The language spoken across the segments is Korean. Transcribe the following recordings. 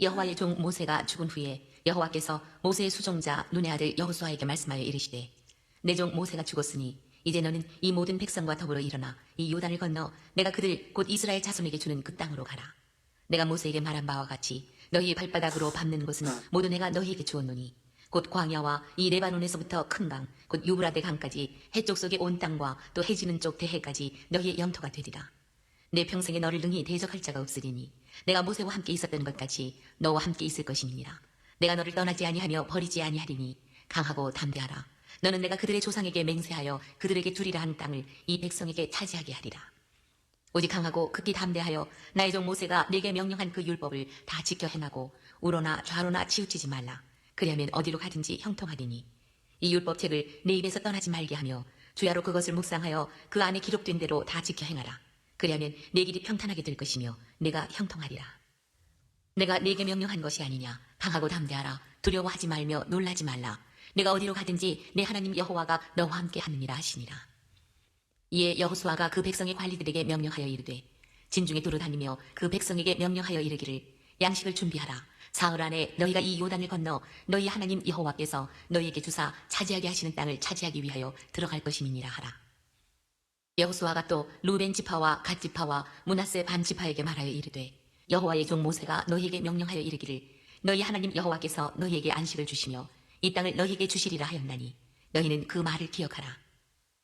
여호와의 종 모세가 죽은 후에 여호와께서 모세의 수종자 눈의 아들 여호수아에게 말씀하여 이르시되 내 종 모세가 죽었으니 이제 너는 이 모든 백성과 더불어 일어나 이 요단을 건너 내가 그들 곧 이스라엘 자손에게 주는 그 땅으로 가라. 내가 모세에게 말한 바와 같이 너희의 발바닥으로 밟는 곳은 모두 내가 너희에게 주었노니 곧 광야와 이 레바논에서부터 큰 강 곧 유브라데 강까지 해쪽 속의 온 땅과 또 해지는 쪽 대해까지 너희의 영토가 되리라. 내 평생에 너를 능히 대적할 자가 없으리니 내가 모세와 함께 있었던 것 같이 너와 함께 있을 것이니라. 내가 너를 떠나지 아니하며 버리지 아니하리니 강하고 담대하라. 너는 내가 그들의 조상에게 맹세하여 그들에게 주리라 한 땅을 이 백성에게 차지하게 하리라. 오직 강하고 극히 담대하여 나의 종 모세가 내게 명령한 그 율법을 다 지켜 행하고 우로나 좌로나 치우치지 말라. 그리하면 어디로 가든지 형통하리니 이 율법책을 내 입에서 떠나지 말게 하며 주야로 그것을 묵상하여 그 안에 기록된 대로 다 지켜 행하라. 그리하면 내 길이 평탄하게 될 것이며 내가 형통하리라. 내가 네게 명령한 것이 아니냐. 강하고 담대하라. 두려워하지 말며 놀라지 말라. 내가 어디로 가든지 내 하나님 여호와가 너와 함께 하느니라 하시니라. 이에 여호수아가 그 백성의 관리들에게 명령하여 이르되 진중에 두루 다니며 그 백성에게 명령하여 이르기를 양식을 준비하라. 사흘 안에 너희가 이 요단을 건너 너희 하나님 여호와께서 너희에게 주사 차지하게 하시는 땅을 차지하기 위하여 들어갈 것임이니라 하라. 여호수아가 또 루벤 지파와 갓 지파와 므낫세 반 지파에게 말하여 이르되 여호와의 종 모세가 너희에게 명령하여 이르기를 너희 하나님 여호와께서 너희에게 안식을 주시며 이 땅을 너희에게 주시리라 하였나니 너희는 그 말을 기억하라.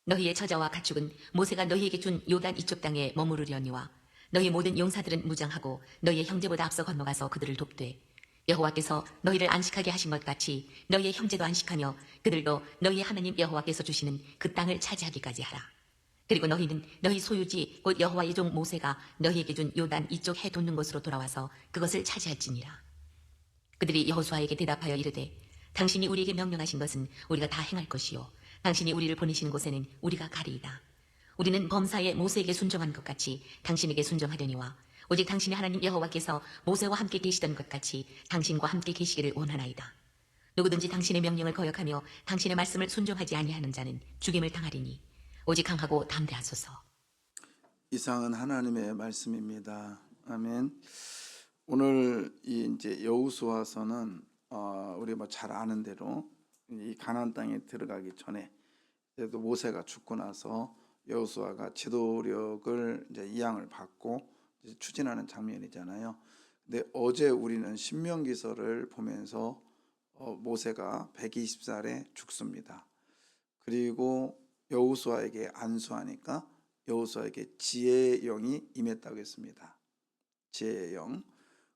너희의 처자와 가축은 모세가 너희에게 준 요단 이쪽 땅에 머무르려니와 너희 모든 용사들은 무장하고 너희의 형제보다 앞서 건너가서 그들을 돕되 여호와께서 너희를 안식하게 하신 것 같이 너희의 형제도 안식하며 그들도 너희의 하나님 여호와께서 주시는 그 땅을 차지하기까지 하라. 그리고 너희는 너희 소유지 곧 여호와의 종 모세가 너희에게 준 요단 이쪽 해 돋는 곳으로 돌아와서 그것을 차지할지니라. 그들이 여호수아에게 대답하여 이르되 당신이 우리에게 명령하신 것은 우리가 다 행할 것이요 당신이 우리를 보내시는 곳에는 우리가 가리이다. 우리는 범사에 모세에게 순종한 것 같이 당신에게 순종하려니와 오직 당신의 하나님 여호와께서 모세와 함께 계시던 것 같이 당신과 함께 계시기를 원하나이다. 누구든지 당신의 명령을 거역하며 당신의 말씀을 순종하지 아니하는 자는 죽임을 당하리니 오직 강하고 담대하소서. 이상은 하나님의 말씀입니다. 아멘. 오늘 이제 여호수아서는 우리 잘 아는 대로 이 가나안 땅에 들어가기 전에 그래도 모세가 죽고 나서 여호수아가 지도력을 이제 이양을 받고 이제 추진하는 장면이잖아요. 근데 어제 우리는 신명기서를 보면서 모세가 120살에 죽습니다. 그리고 여호수아에게 안수하니까 여호수아에게 지혜의 영이 임했다고 했습니다. 지혜의 영.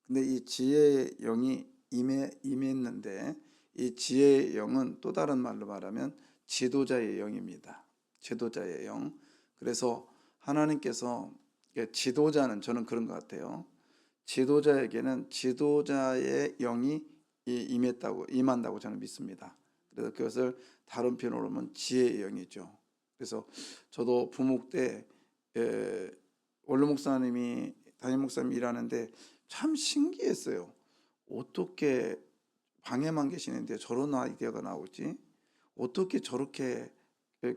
근데 이 지혜의 영이 임했는데 이 지혜의 영은 또 다른 말로 말하면 지도자의 영입니다. 지도자의 영. 그래서 하나님께서 지도자는 저는 그런 것 같아요. 지도자에게는 지도자의 영이 임한다고 저는 믿습니다. 그래서 그것을 다른 표현으로 하면 지혜의 영이죠. 그래서 저도 부목 때 원로 목사님이 담임 목사님 일하는데 참 신기했어요. 어떻게 방에만 계시는데 저런 아이디어가 나오지? 어떻게 저렇게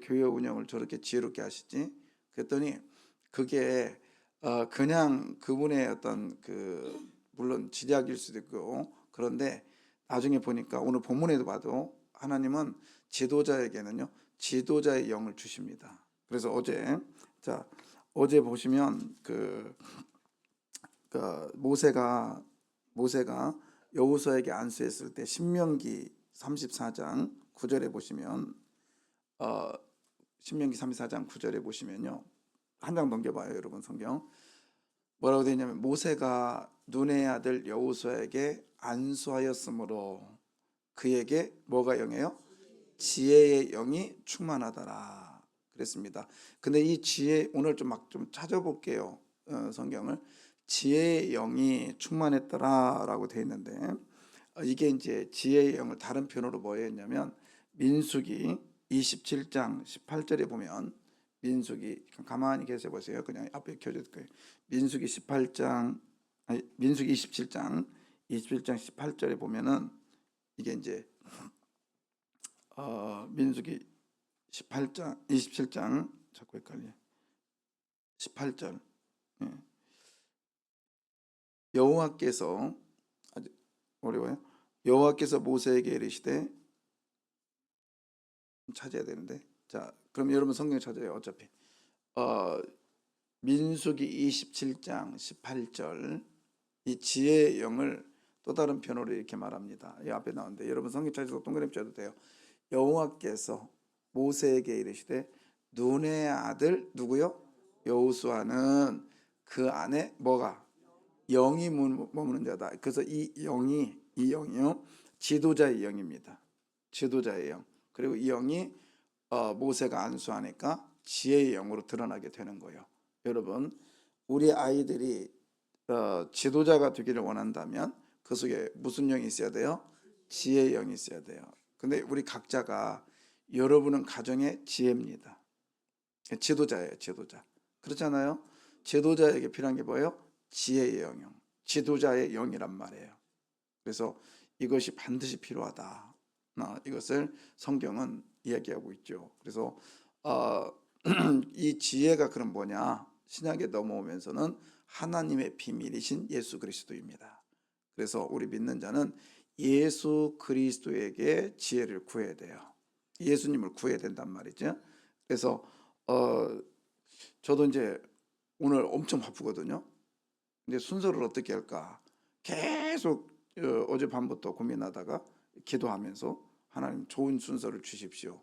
교회 운영을 저렇게 지혜롭게 하시지? 그랬더니 그게 그냥 그분의 어떤 물론 지략일 수도 있고 그런데 나중에 보니까 오늘 본문에도 봐도 하나님은 지도자에게는요 지도자의 영을 주십니다. 그래서 어제 보시면 모세가 여호수아에게 안수했을 때 신명기 34장 9절에 보시면 신명기 34장 9절에 보시면요 한 장 넘겨봐요 여러분 성경. 뭐라고 되어 있냐면 모세가 눈의 아들 여호수아에게 안수하였으므로 그에게 뭐가 영이에요? 지혜의 영이 충만하더라 그랬습니다. 근데 이 지혜 오늘 좀 찾아볼게요. 성경을 지혜의 영이 충만했더라라고 되어 있는데 이게 이제 지혜의 영을 다른 표현으로 뭐 했냐면 민수기 27장 18절에 보면 민수기 가만히 계셔 보세요. 그냥 앞에 켜질 거예요. 민수기 27장 18절에 보면은 이게 이제 민수기 27장 자꾸 헷갈려. 18절. 여호와께서 어려워요? 여호와께서 모세에게 이르시되 찾아야 되는데 자 그럼 여러분 성경 찾아요. 어차피 민수기 27장 18절 이 지혜의 영을 또 다른 변호로 이렇게 말합니다. 이 앞에 나오는데 여러분 성경 찾아서 동그라미 쳐도 돼요. 여호와께서 모세에게 이르시되 눈의 아들 누구요? 여호수아는 그 안에 뭐가 영이 머무는 자다. 그래서 이 영이요 지도자의 영입니다. 지도자의 영. 그리고 이 영이 모세가 안수하니까 지혜의 영으로 드러나게 되는 거예요. 여러분 우리 아이들이 지도자가 되기를 원한다면 그 속에 무슨 영이 있어야 돼요? 지혜의 영이 있어야 돼요. 근데 우리 각자가 여러분은 가정의 지혜입니다. 지도자예요, 지도자. 그렇잖아요. 지도자에게 필요한 게 뭐예요? 지혜의 영용, 지도자의 영이란 말이에요. 그래서 이것이 반드시 필요하다. 이것을 성경은 이야기하고 있죠. 그래서 이 지혜가 그럼 뭐냐? 신약에 넘어오면서는 하나님의 비밀이신 예수 그리스도입니다. 그래서 우리 믿는 자는 예수 그리스도에게 지혜를 구해야 돼요. 예수님을 구해야 된단 말이죠. 그래서 저도 이제 오늘 엄청 바쁘거든요. 근데 순서를 어떻게 할까? 계속 어젯밤부터 고민하다가 기도하면서 하나님 좋은 순서를 주십시오.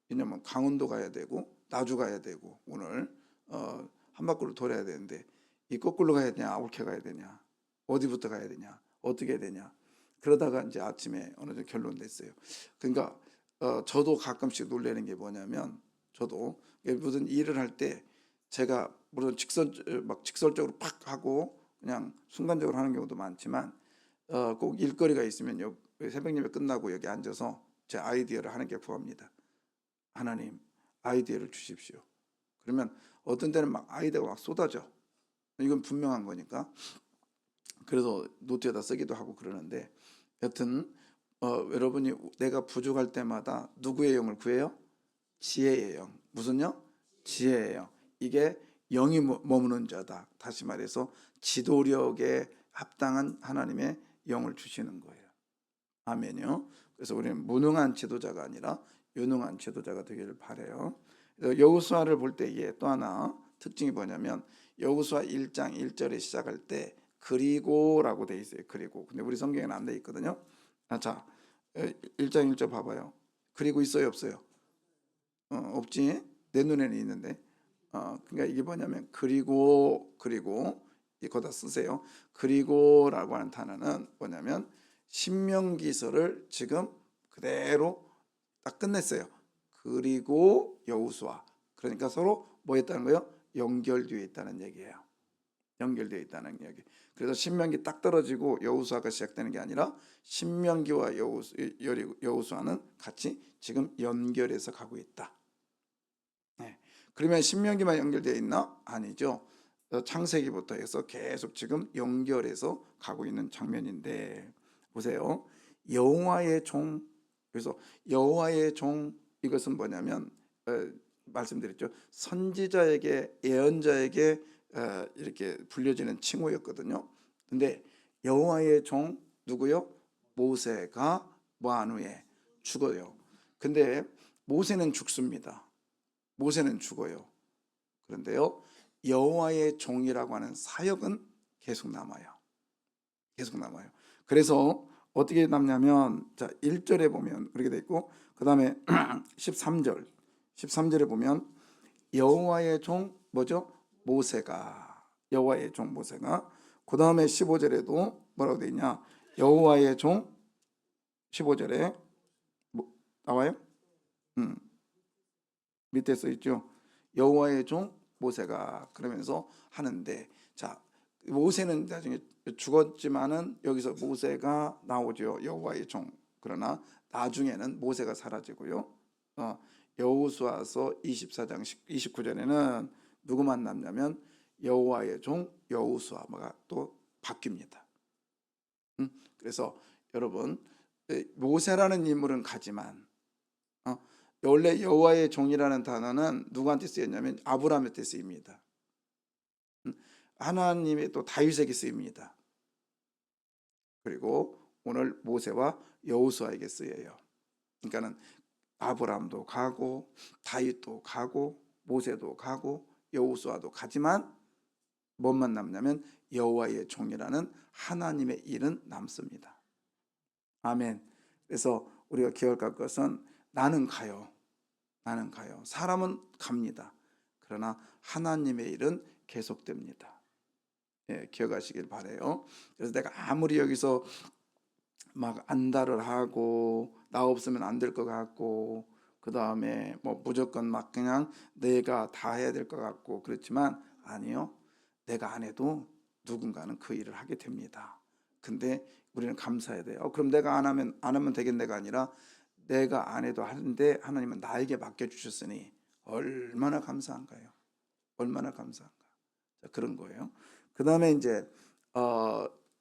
왜냐면 강원도 가야 되고 나주 가야 되고 오늘 한 바퀴를 돌아야 되는데 이 거꾸로 가야 되냐 아울케 가야 되냐 어디부터 가야 되냐 어떻게 해야 되냐 그러다가 이제 아침에 어느 정도 결론 냈어요. 그러니까 저도 가끔씩 놀라는 게 뭐냐면 저도 무슨 일을 할 때 제가 물론 직설적으로 팍 하고 그냥 순간적으로 하는 경우도 많지만 꼭 일거리가 있으면 새벽 예배 끝나고 여기 앉아서 제 아이디어를 하는 게 구합니다. 하나님 아이디어를 주십시오. 그러면 어떤 때는 막 아이디어가 막 쏟아져. 이건 분명한 거니까. 그래서 노트에다 쓰기도 하고 그러는데 여튼 여러분이 내가 부족할 때마다 누구의 영을 구해요? 지혜의 영. 무슨 영? 지혜의 영. 이게 영이 머무는 자다. 다시 말해서 지도력에 합당한 하나님의 영을 주시는 거예요. 아멘요. 그래서 우리는 무능한 지도자가 아니라 유능한 지도자가 되기를 바라요. 여호수아를 볼 때에 또 하나 특징이 뭐냐면 여호수아 1장 1절에 시작할 때 그리고라고 돼 있어요. 그리고. 근데 우리 성경에는 안 돼 있거든요. 자, 1장 1절 봐봐요. 그리고 있어요, 없어요? 없지. 내 눈에는 있는데. 그러니까 이게 뭐냐면 그리고 이거 다 쓰세요. 그리고라고 하는 단어는 뭐냐면 신명기서를 지금 그대로 딱 끝냈어요. 그리고 여호수아. 그러니까 서로 뭐 했다는 거예요? 연결되어 있다는 얘기예요. 연결되어 있다는 얘기. 그래서 신명기 딱 떨어지고 여호수아가 시작되는 게 아니라 신명기와 여호수아는 같이 지금 연결해서 가고 있다. 네. 그러면 신명기만 연결되어 있나? 아니죠. 창세기부터 해서 계속 지금 연결해서 가고 있는 장면인데 보세요. 여호와의 종. 그래서 여호와의 종 이것은 뭐냐면 말씀드렸죠. 선지자에게 예언자에게 이렇게 불려지는 칭호였거든요. 근데 여호와의 종 누구요? 모세가 뭐한 후에 죽어요. 근데 모세는 죽습니다. 모세는 죽어요. 그런데요, 여호와의 종이라고 하는 사역은 계속 남아요. 계속 남아요. 그래서 어떻게 남냐면 자 1절에 보면 그렇게 돼 있고 그 다음에 13절에 보면 여호와의 종 뭐죠? 모세가 여호와의 종 모세가 그 다음에 15절에도 뭐라고 돼 있냐? 여호와의 종 15절에 나와요? 밑에 써 있죠. 여호와의 종 모세가 그러면서 하는데 자 모세는 나중에 죽었지만은 여기서 모세가 나오죠. 여호와의 종. 그러나 나중에는 모세가 사라지고요. 여호수아서 24장 29절에는 누구만 남냐면 여호와의 종 여호수아가 또 바뀝니다. 그래서 여러분 모세라는 인물은 가지만 원래 여호와의 종이라는 단어는 누구한테 쓰였냐면 아브라함한테 쓰입니다. 하나님의 또 다윗에게 쓰입니다. 그리고 오늘 모세와 여호수아에게 쓰여요. 그러니까는 아브라함도 가고 다윗도 가고 모세도 가고 여호수아도 가지만 뭐만 남냐면 여호와의 종이라는 하나님의 일은 남습니다. 아멘. 그래서 우리가 기억할 것은 나는 가요. 나는 가요. 사람은 갑니다. 그러나 하나님의 일은 계속됩니다. 예, 기억하시길 바래요. 그래서 내가 아무리 여기서 막 안달을 하고 나 없으면 안 될 것 같고 그 다음에 뭐 무조건 막 그냥 내가 다 해야 될 것 같고 그렇지만 아니요. 내가 안 해도 누군가는 그 일을 하게 됩니다. 근데 우리는 감사해야 돼요. 그럼 내가 안 하면 되겠네가 아니라 내가 안 해도 하는데 하나님은 나에게 맡겨주셨으니 얼마나 감사한가요? 얼마나 감사한가? 자, 그런 거예요. 그 다음에 이제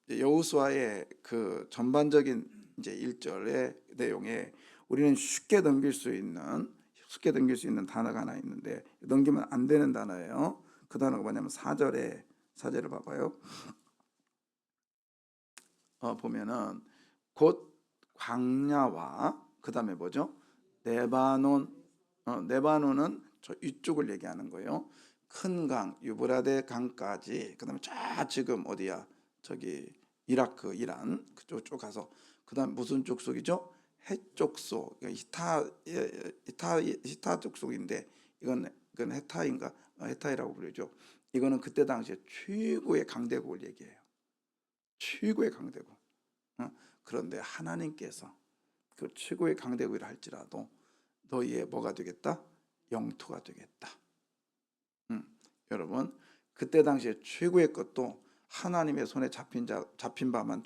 여호수아의 그 전반적인 이제 1절의 내용에 우리는 쉽게 넘길 수 있는 단어가 하나 있는데 넘기면 안 되는 단어예요. 그 단어가 뭐냐면 4절을 봐봐요. 보면은 곧 광야와 그 다음에 뭐죠? 네바논은 저 이쪽을 얘기하는 거예요. 큰 강, 유브라데 강까지 그 다음에 쫙 지금 어디야? 저기 이라크, 이란 그쪽 쭉 가서 그 다음 무슨 족속이죠? 해족속, 히타 족속인데 이건 헤타인가? 헤타이라고 부르죠. 이거는 그때 당시에 최고의 강대국을 얘기해요. 최고의 강대국. 그런데 하나님께서 그 최고의 강대국이라 할지라도 너희의 뭐가 되겠다? 영토가 되겠다. 여러분 그때 당시에 최고의 것도 하나님의 손에 잡힌 바가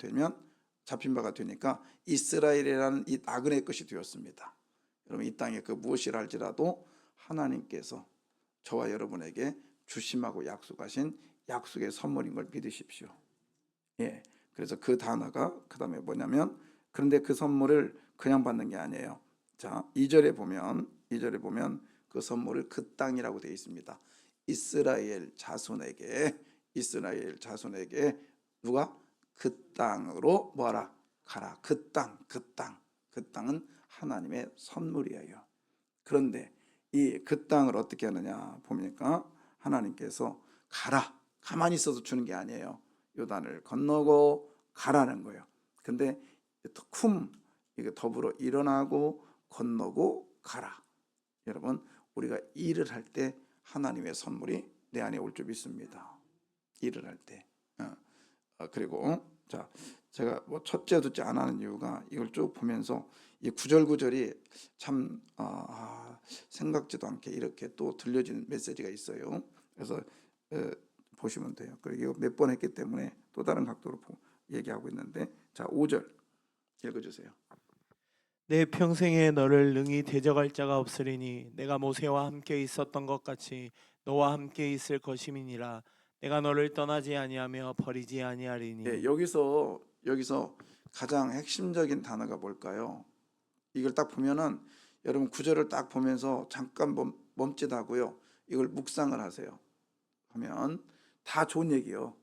되니까 이스라엘이라는 이 나그네 것이 되었습니다. 여러분 이 땅에 그 무엇이라 할지라도 하나님께서 저와 여러분에게 주심하고 약속하신 약속의 선물인 걸 믿으십시오. 예. 그래서 그 단어가 그다음에 뭐냐면 그런데 그 선물을 그냥 받는 게 아니에요. 자, 2절에 보면 그 선물을 그 땅이라고 되어 있습니다. 이스라엘 자손에게 누가 그 땅으로 뭐하라 가라. 그 땅은 하나님의 선물이에요. 그런데 이 그 땅을 어떻게 하느냐 보니까 하나님께서 가만히 있어서 주는 게 아니에요. 요단을 건너고 가라는 거예요. 근데 이게 더불어 일어나고 건너고 가라. 여러분 우리가 일을 할 때 하나님의 선물이 내 안에 올 줄 믿습니다. 일을 할 때. 그리고 자 제가 뭐 첫째 둘째 안 하는 이유가 이걸 쭉 보면서 이 구절구절이 참 생각지도 않게 이렇게 또 들려지는 메시지가 있어요. 그래서 보시면 돼요. 그리고 몇 번 했기 때문에 또 다른 각도로 얘기하고 있는데 자 5절 읽어주세요. 내 평생에 너를 능히 대적할 자가 없으리니 내가 모세와 함께 있었던 것 같이 너와 함께 있을 것임이니라. 내가 너를 떠나지 아니하며 버리지 아니하리니. 예, 여기서 가장 핵심적인 단어가 뭘까요? 이걸 딱 보면은 여러분 구절을 딱 보면서 잠깐 멈칫하고요. 이걸 묵상을 하세요. 하면 다 좋은 얘기요.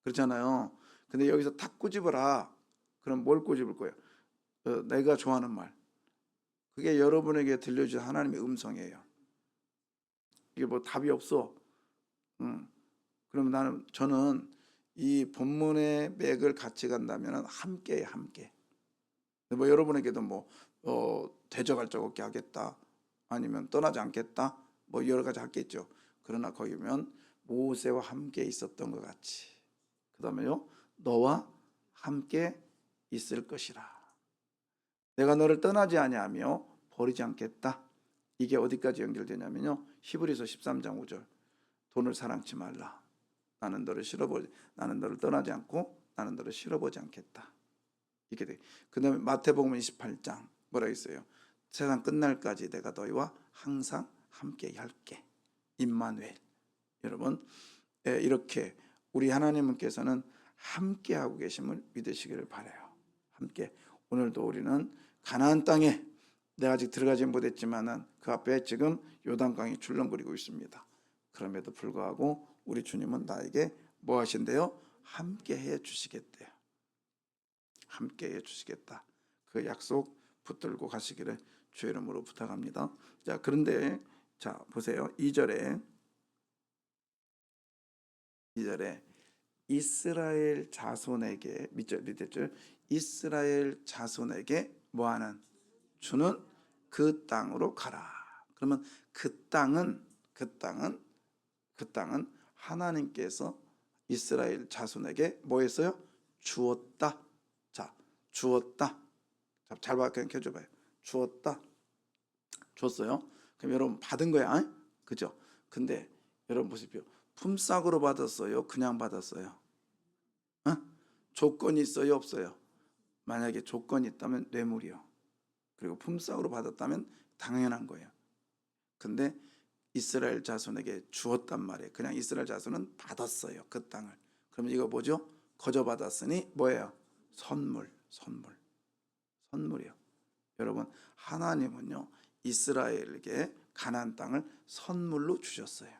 그렇잖아요. 근데 여기서 탁 꼬집어라. 그럼 뭘 꼬집을 거예요? 내가 좋아하는 말. 그게 여러분에게 들려줄 하나님의 음성이에요. 이게 뭐 답이 없어. 그럼 저는 이 본문의 맥을 같이 간다면 함께. 뭐 여러분에게도 뭐 대적할 적 없게 하겠다. 아니면 떠나지 않겠다. 뭐 여러 가지 하겠죠. 그러나 거기 보면 모세와 함께 있었던 것 같이. 그다음에요. 너와 함께 있을 것이라. 내가 너를 떠나지 아니하며 버리지 않겠다. 이게 어디까지 연결되냐면요. 히브리서 13장 5절. 돈을 사랑치 말라. 나는 너를 떠나지 않고 나는 너를 싫어보지 않겠다. 이게 돼. 그다음에 마태복음 28장 뭐라 있어요? 세상 끝날까지 내가 너희와 항상 함께 할게. 임마누엘. 여러분, 이렇게 우리 하나님께서는 함께 하고 계심을 믿으시기를 바라요. 함께. 오늘도 우리는 가나안 땅에 내가 아직 들어가지 못했지만은 그 앞에 지금 요단강이 출렁거리고 있습니다. 그럼에도 불구하고 우리 주님은 나에게 뭐 하신대요? 함께 해 주시겠대요. 함께 해주시겠다. 그 약속 붙들고 가시기를 주의 이름으로 부탁합니다. 자, 그런데 자 보세요. 2절에 이스라엘 자손에게 밑에 줄 이스라엘 자손에게 뭐하는 주는 그 땅으로 가라. 그러면 그 땅은 하나님께서 이스라엘 자손에게 뭐 했어요? 주었다. 자, 주었다. 자, 잘 밝혀 줘봐요. 주었다. 줬어요. 그럼 여러분 받은 거야. 그죠? 근데 여러분 보십시오. 품삯으로 받았어요? 그냥 받았어요? 조건이 있어요? 없어요? 만약에 조건이 있다면 뇌물이요. 그리고 품삯으로 받았다면 당연한 거예요. 근데 이스라엘 자손에게 주었단 말이에요. 그냥 이스라엘 자손은 받았어요. 그 땅을. 그러면 이거 뭐죠? 거저 받았으니 뭐예요? 선물이요. 여러분, 하나님은요 이스라엘에게 가나안 땅을 선물로 주셨어요.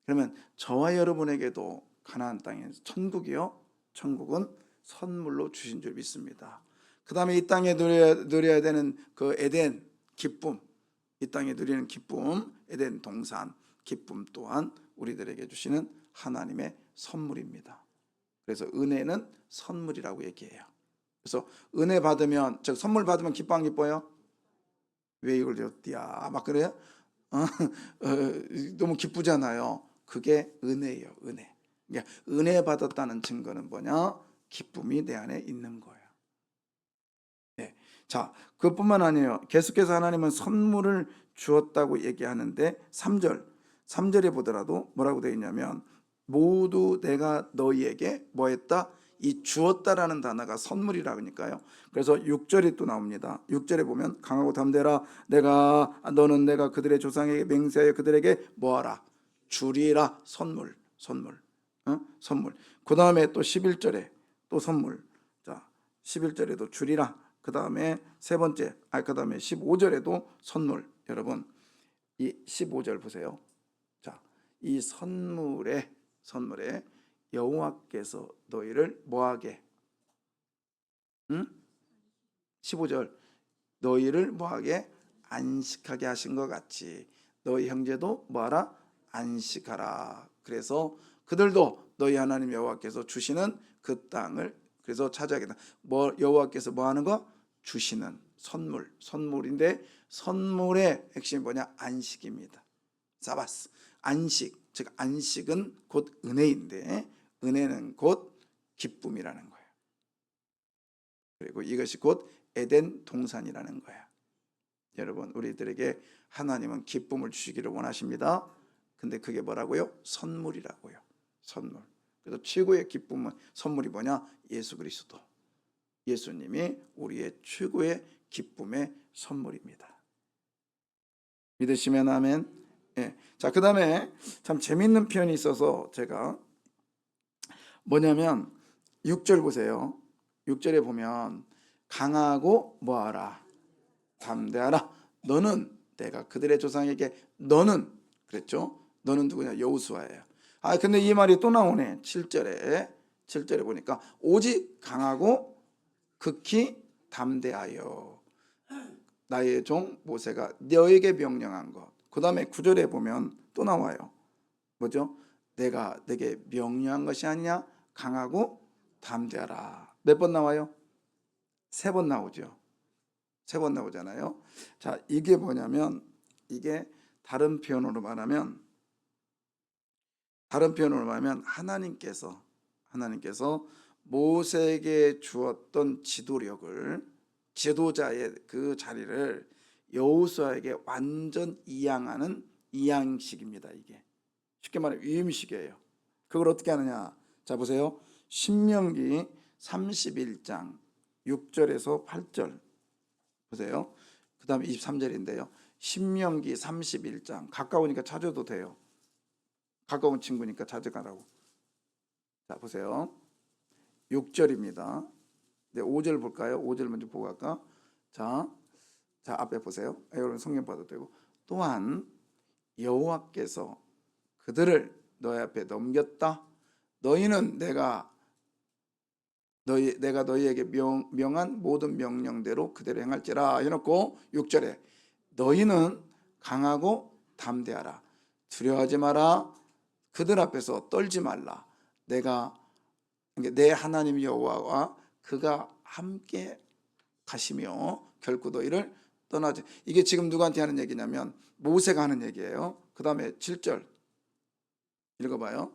그러면 저와 여러분에게도 가나안 땅인 천국이요, 천국은 선물로 주신 줄 믿습니다. 그 다음에 이 땅에 누려야 되는 그 에덴 기쁨, 이 땅에 누리는 기쁨, 에덴 동산 기쁨 또한 우리들에게 주시는 하나님의 선물입니다. 그래서 은혜는 선물이라고 얘기해요. 그래서 은혜 받으면, 즉 선물 받으면 기뻐 안 기뻐요? 왜 이걸 줬디야 막 그래요? 너무 기쁘잖아요. 그게 은혜예요. 은혜. 그러니까 은혜 받았다는 증거는 뭐냐? 기쁨이 내 안에 있는 거예요. 네. 자, 그것뿐만 아니에요. 계속해서 하나님은 선물을 주었다고 얘기하는데 3절에 보더라도 뭐라고 되어 있냐면 모두 내가 너희에게 뭐 했다? 이 주었다라는 단어가 선물이라니까요. 그래서 6절이 또 나옵니다. 6절에 보면 강하고 담대라 너는 내가 그들의 조상에게 맹세하여 그들에게 뭐하라? 주리라. 선물. 그 다음에 또 11절에 또 선물. 자, 11절에도 주리라. 그 다음에 그 다음에 15절에도 선물. 여러분, 이 15절 보세요. 자, 이 선물에 여호와께서 너희를 뭐하게? 15절 너희를 뭐하게? 안식하게 하신 것 같이 너희 형제도 뭐하라? 안식하라. 그래서 그들도 너희 하나님 여호와께서 주시는 그 땅을 그래서 차지하겠다. 여호와께서 뭐 하는 거? 주시는 선물인데 선물의 핵심이 뭐냐? 안식입니다. 사바스. 안식. 즉 안식은 곧 은혜인데 은혜는 곧 기쁨이라는 거예요. 그리고 이것이 곧 에덴 동산이라는 거예요. 여러분, 우리들에게 하나님은 기쁨을 주시기를 원하십니다. 근데 그게 뭐라고요? 선물이라고요. 선물. 그래서 최고의 기쁨은 선물이 뭐냐? 예수 그리스도. 예수님이 우리의 최고의 기쁨의 선물입니다. 믿으시면 아멘. 예. 자, 그 다음에 참 재밌는 표현이 있어서 제가 뭐냐면 6절 보세요. 6절에 보면 강하고 뭐하라? 담대하라. 너는 내가 그들의 조상에게 너는 그랬죠? 너는 누구냐? 여호수아예요. 근데 이 말이 또 나오네. 7절에 보니까 오직 강하고 극히 담대하여 나의 종 모세가 너에게 명령한 것. 그 다음에 9절에 보면 또 나와요. 뭐죠? 내가 내게 명령한 것이 아니냐? 강하고 담대하라. 몇 번 나와요? 3번 나오죠. 3번 나오잖아요. 자, 이게 뭐냐면 이게 다른 표현으로 말하면 하나님께서 모세에게 주었던 지도자의 그 자리를 여호수아에게 완전 이양하는 이양식입니다. 이게 쉽게 말하면 위임식이에요. 그걸 어떻게 하느냐? 자, 보세요. 신명기 31장 6절에서 8절 보세요. 그 다음에 23절인데요. 신명기 31장 가까우니까 찾아도 돼요. 가까운 친구니까 찾아가라고. 자, 보세요. 6절입니다. 네, 5절 볼까요? 5절 먼저 보고 갈까? 자, 앞에 보세요. 여러분 성경 봐도 되고. 또한 여호와께서 그들을 너희 앞에 넘겼다. 너희는 내가 너희에게 명한 모든 명령대로 그대로 행할지라 해놓고 6절에 너희는 강하고 담대하라. 두려워하지 마라. 그들 앞에서 떨지 말라. 내 하나님 여호와와 그가 함께 가시며 결코 너희를 떠나지. 이게 지금 누구한테 하는 얘기냐면 모세가 하는 얘기예요. 그 다음에 7절 읽어봐요.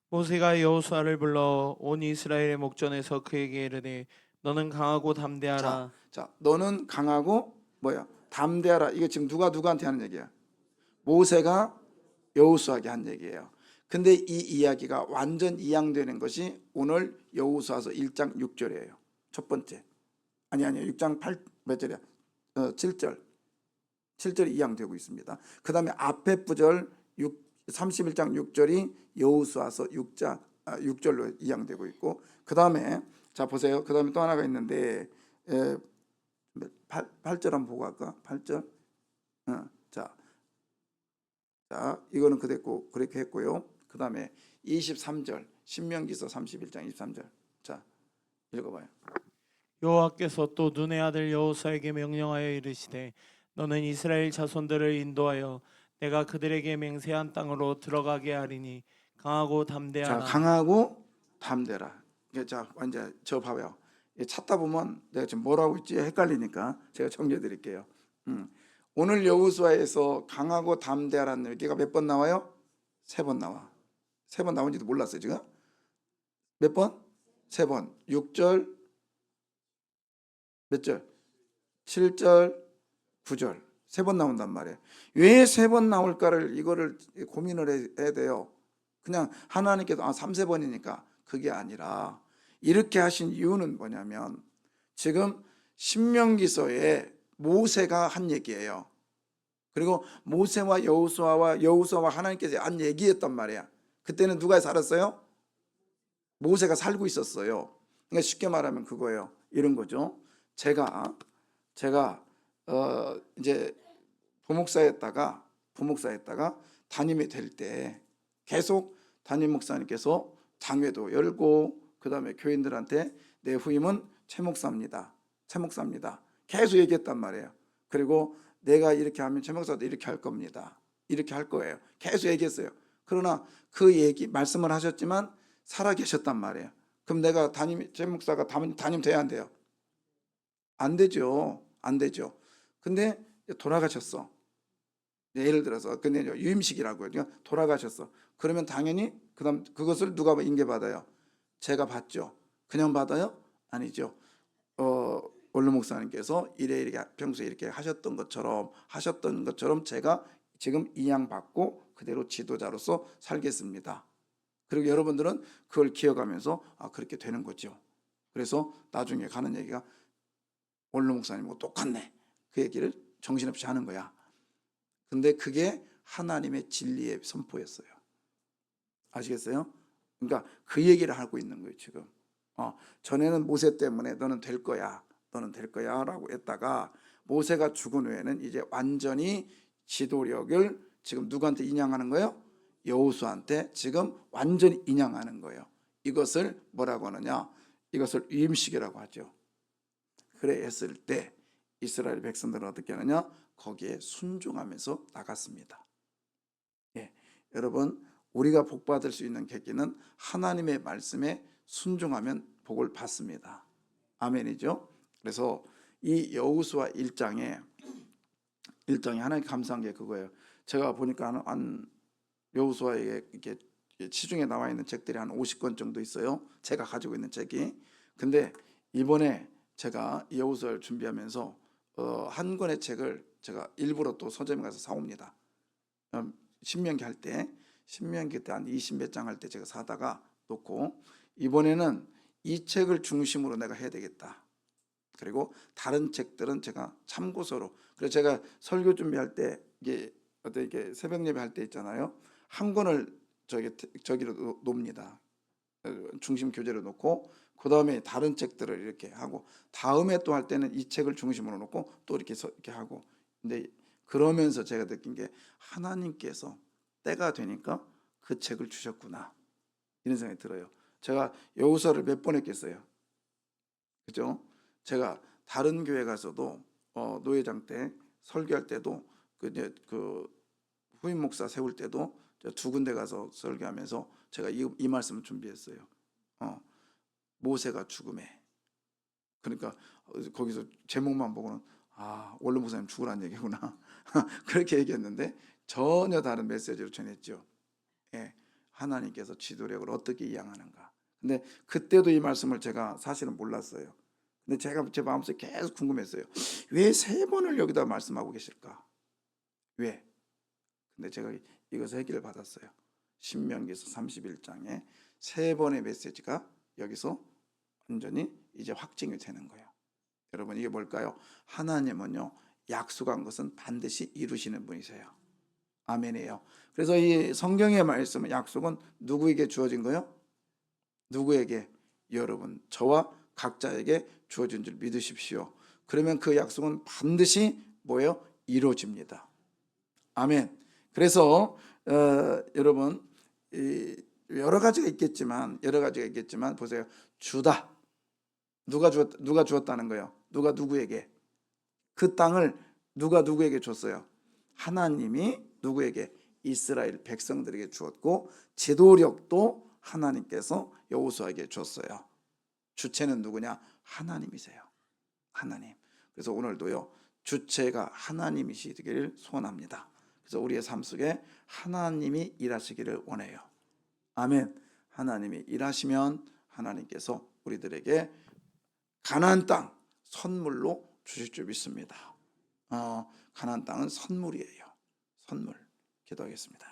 모세가 여호수아를 불러 온 이스라엘의 목전에서 그에게 이르되 너는 강하고 담대하라. 자, 너는 강하고 담대하라. 이게 지금 누구한테 하는 얘기야? 모세가 여호수아에게 한 얘기예요. 근데 이 이야기가 완전 이양되는 것이 오늘 여호수아서 1장 6절이에요. 첫 번째. 아니 6장 8몇 절이야? 7절. 7절이 이양되고 있습니다. 그 다음에 앞에 부절 31장 6절이 여호수아서 6절로 이양되고 있고, 그 다음에 자 보세요. 그 다음에 또 하나가 있는데 8절 한번 보고 갈까? 8절. 자 이거는 그렇게 했고요. 그 다음에 23절 신명기서 31장 23절. 자 읽어봐요. 여호와께서 또 눈의 아들 여호수아에게 명령하여 이르시되 너는 이스라엘 자손들을 인도하여 내가 그들에게 맹세한 땅으로 들어가게 하리니 강하고 담대하라. 자, 강하고 담대라. 자, 이제 저 봐봐요. 찾다 보면 내가 지금 뭐라고 있지 헷갈리니까 제가 정리해 드릴게요. 오늘 여호수아에서 강하고 담대하라는 얘기가 몇 번 나와요? 3번 나와. 3번 나온지도 몰랐어요, 지금. 몇 번? 3번. 6절 몇 절? 7절, 9절. 3번 나온단 말이에요. 왜 3번 나올까를 이거를 고민을 해야 돼요. 그냥 하나님께서 3-4번이니까 그게 아니라 이렇게 하신 이유는 뭐냐면 지금 신명기서에 모세가 한 얘기예요. 그리고 모세와 여호수아와 하나님께서 한 얘기였단 말이야. 그때는 누가 살았어요? 모세가 살고 있었어요. 그러니까 쉽게 말하면 그거예요. 이런 거죠. 제가 이제 부목사였다가 담임이 될 때 계속 담임 목사님께서 장회도 열고 그 다음에 교인들한테 내 후임은 최 목사입니다. 계속 얘기했단 말이에요. 그리고 내가 이렇게 하면 최 목사도 이렇게 할 겁니다. 이렇게 할 거예요. 계속 얘기했어요. 그러나 그 얘기 말씀을 하셨지만 살아 계셨단 말이에요. 그럼 내가 최 목사가 담임 돼야 안 돼요? 안 되죠. 근데 돌아가셨어. 예를 들어서 근데 유임식이라고요. 그러니까 돌아가셨어. 그러면 당연히 그다음 그것을 누가 인계받아요? 제가 받죠. 그냥 받아요? 아니죠. 원로 목사님께서 이렇게 평소에 이렇게 하셨던 것처럼 제가 지금 이양받고 그대로 지도자로서 살겠습니다. 그리고 여러분들은 그걸 기억하면서 그렇게 되는 거죠. 그래서 나중에 가는 얘기가 원로 목사님하고 똑같네. 그 얘기를 정신없이 하는 거야. 근데 그게 하나님의 진리의 선포였어요. 아시겠어요? 그러니까 그 얘기를 하고 있는 거예요, 지금. 전에는 모세 때문에 너는 될 거야 라고 했다가 모세가 죽은 후에는 이제 완전히 지도력을 지금 누구한테 인양하는 거예요? 여호수아한테 지금 완전히 인양하는 거예요. 이것을 뭐라고 하느냐? 이것을 위임식이라고 하죠. 그래 했을 때 이스라엘 백성들은 어떻게 하느냐? 거기에 순종하면서 나갔습니다. 여러분, 우리가 복 받을 수 있는 계기는 하나님의 말씀에 순종하면 복을 받습니다. 아멘이죠? 그래서 이 여호수아 1장에 하나님 감사한 게 그거예요. 제가 보니까 한 여호수아에 이렇게 시중에 나와 있는 책들이 한 50권 정도 있어요. 제가 가지고 있는 책이. 근데 이번에 제가 여호수아를 준비하면서 한 권의 책을 제가 일부러 또 서점에 가서 사옵니다. 신명기 때 한 20몇 장 할 때 제가 사다가 놓고 이번에는 이 책을 중심으로 내가 해야 되겠다. 그리고 다른 책들은 제가 참고서로. 그래서 제가 설교 준비할 때 이게 새벽 예배 할 때 있잖아요. 한 권을 저기로 놓습니다. 중심 교재로 놓고 그 다음에 다른 책들을 이렇게 하고 다음에 또 할 때는 이 책을 중심으로 놓고 또 이렇게 하고. 근데 그러면서 제가 느낀 게 하나님께서 때가 되니까 그 책을 주셨구나 이런 생각이 들어요. 제가 여호수아를 몇 번 했겠어요. 그죠? 제가 다른 교회 가서도 노회장 때 설교할 때도 그 후임 목사 세울 때도 두 군데 가서 설교하면서 제가 이 말씀을 준비했어요. 모세가 죽음에. 그러니까 거기서 제목만 보고는 원로 목사님 죽으란 얘기구나 그렇게 얘기했는데 전혀 다른 메시지로 전했죠. 예, 하나님께서 지도력을 어떻게 이양하는가. 근데 그때도 이 말씀을 제가 사실은 몰랐어요. 근데 제가 제 마음속에 계속 궁금했어요. 왜 3번을 여기다 말씀하고 계실까? 왜? 근데 제가 이것을 해결을 받았어요. 신명기서 31장에 3번의 메시지가 여기서 완전히 이제 확증이 되는 거예요. 여러분 이게 뭘까요? 하나님은요 약속한 것은 반드시 이루시는 분이세요. 아멘이에요. 그래서 이 성경의 말씀은 약속은 누구에게 주어진 거예요? 누구에게? 여러분 저와 각자에게 주어진 줄 믿으십시오. 그러면 그 약속은 반드시 뭐예요? 이루어집니다. 아멘. 그래서 여러분 여러 가지가 있겠지만 보세요. 주다. 누가 주었다는 거예요? 누가 누구에게? 그 땅을 누가 누구에게 줬어요? 하나님이 누구에게? 이스라엘 백성들에게 주었고 지도력도 하나님께서 여호수아에게 줬어요. 주체는 누구냐? 하나님이세요. 하나님. 그래서 오늘도요 주체가 하나님이시기를 소원합니다. 그래서 우리의 삶 속에 하나님이 일하시기를 원해요. 아멘. 하나님이 일하시면 하나님께서 우리들에게 가나안 땅 선물로 주실 줄 믿습니다. 가나안 땅은 선물이에요. 선물. 기도하겠습니다.